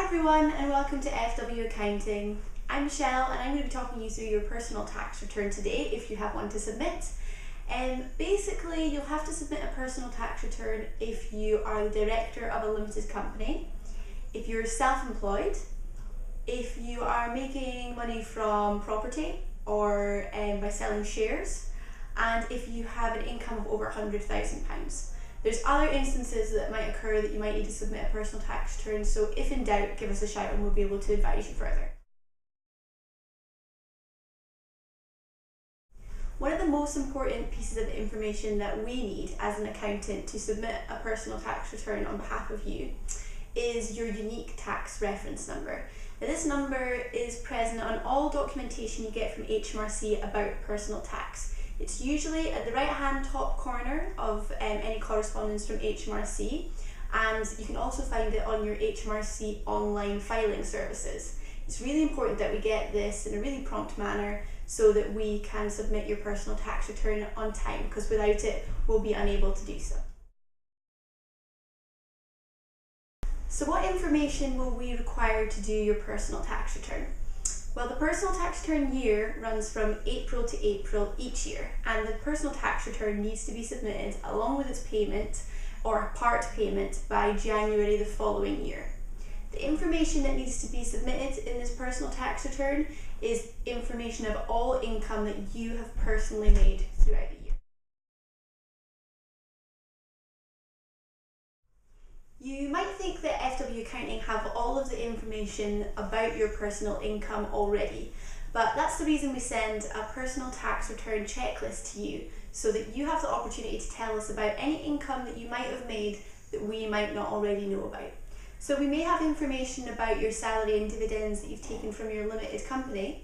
everyone and welcome to FW Accounting. I'm Michelle and I'm going to be talking you through your personal tax return today if you have one to submit. Basically you'll have to submit a personal tax return if you are the director of a limited company, if you're self-employed, if you are making money from property or by selling shares, and if you have an income of over £100,000. There's other instances that might occur that you might need to submit a personal tax return, so if in doubt, give us a shout and we'll be able to advise you further. One of the most important pieces of information that we need as an accountant to submit a personal tax return on behalf of you is your unique tax reference number. Now, this number is present on all documentation you get from HMRC about personal tax. It's usually at the right hand top corner of any correspondence from HMRC, and you can also find it on your HMRC online filing services. It's really important that we get this in a really prompt manner so that we can submit your personal tax return on time, because without it we'll be unable to do so. So what information will we require to do your personal tax return? Well, the personal tax return year runs from April to April each year, and the personal tax return needs to be submitted along with its payment or part payment by January the following year. The information that needs to be submitted in this personal tax return is information of all income that you have personally made throughout the year. You might think that FW Accounting have all of the information about your personal income already, but that's the reason we send a personal tax return checklist to you, so that you have the opportunity to tell us about any income that you might have made that we might not already know about. So we may have information about your salary and dividends that you've taken from your limited company,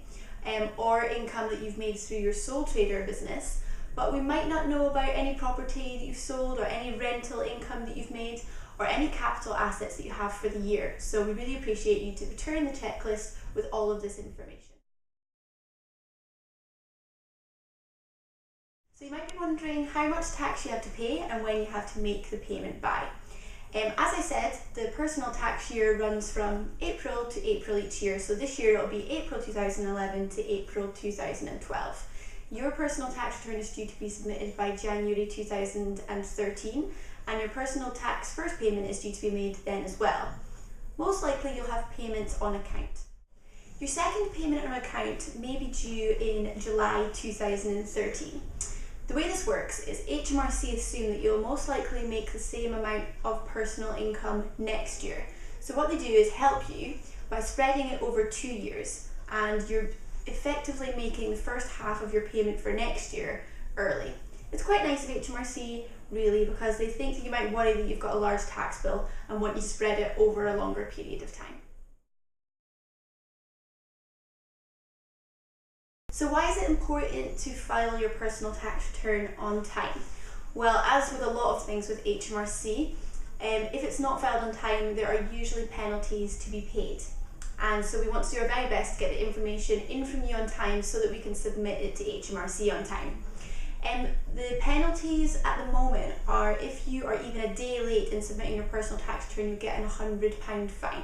or income that you've made through your sole trader business, but we might not know about any property that you've sold or any rental income that you've made, or any capital assets that you have for the year. So we really appreciate you to return the checklist with all of this information. So you might be wondering how much tax you have to pay and when you have to make the payment by. As I said, the personal tax year runs from April to April each year. So this year it'll be April 2011 to April 2012. Your personal tax return is due to be submitted by January 2013, and your personal tax first payment is due to be made then as well. Most likely you'll have payments on account. Your second payment on account may be due in July 2013. The way this works is HMRC assume that you'll most likely make the same amount of personal income next year. So what they do is help you by spreading it over 2 years, and you're effectively making the first half of your payment for next year early. It's quite nice of HMRC, really, because they think that you might worry that you've got a large tax bill and want you to spread it over a longer period of time. So why is it important to file your personal tax return on time? Well, as with a lot of things with HMRC, if it's not filed on time, there are usually penalties to be paid. And so we want to do our very best to get the information in from you on time so that we can submit it to HMRC on time. The penalties at the moment are, if you are even a day late in submitting your personal tax return, you get a £100 fine.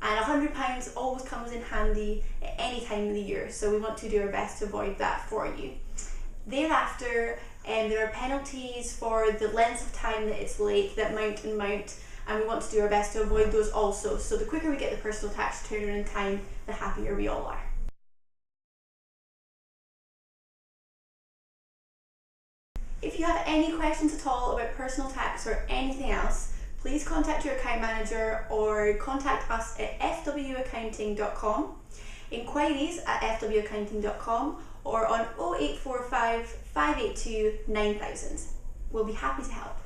And £100 always comes in handy at any time of the year, so we want to do our best to avoid that for you. Thereafter, there are penalties for the length of time that it's late that mount, and we want to do our best to avoid those also. So the quicker we get the personal tax return in time, the happier we all are. If you have any questions at all about personal tax or anything else, please contact your account manager or contact us at fwaccounting.com, inquiries at fwaccounting.com, or on 0845 582 9000. We'll be happy to help.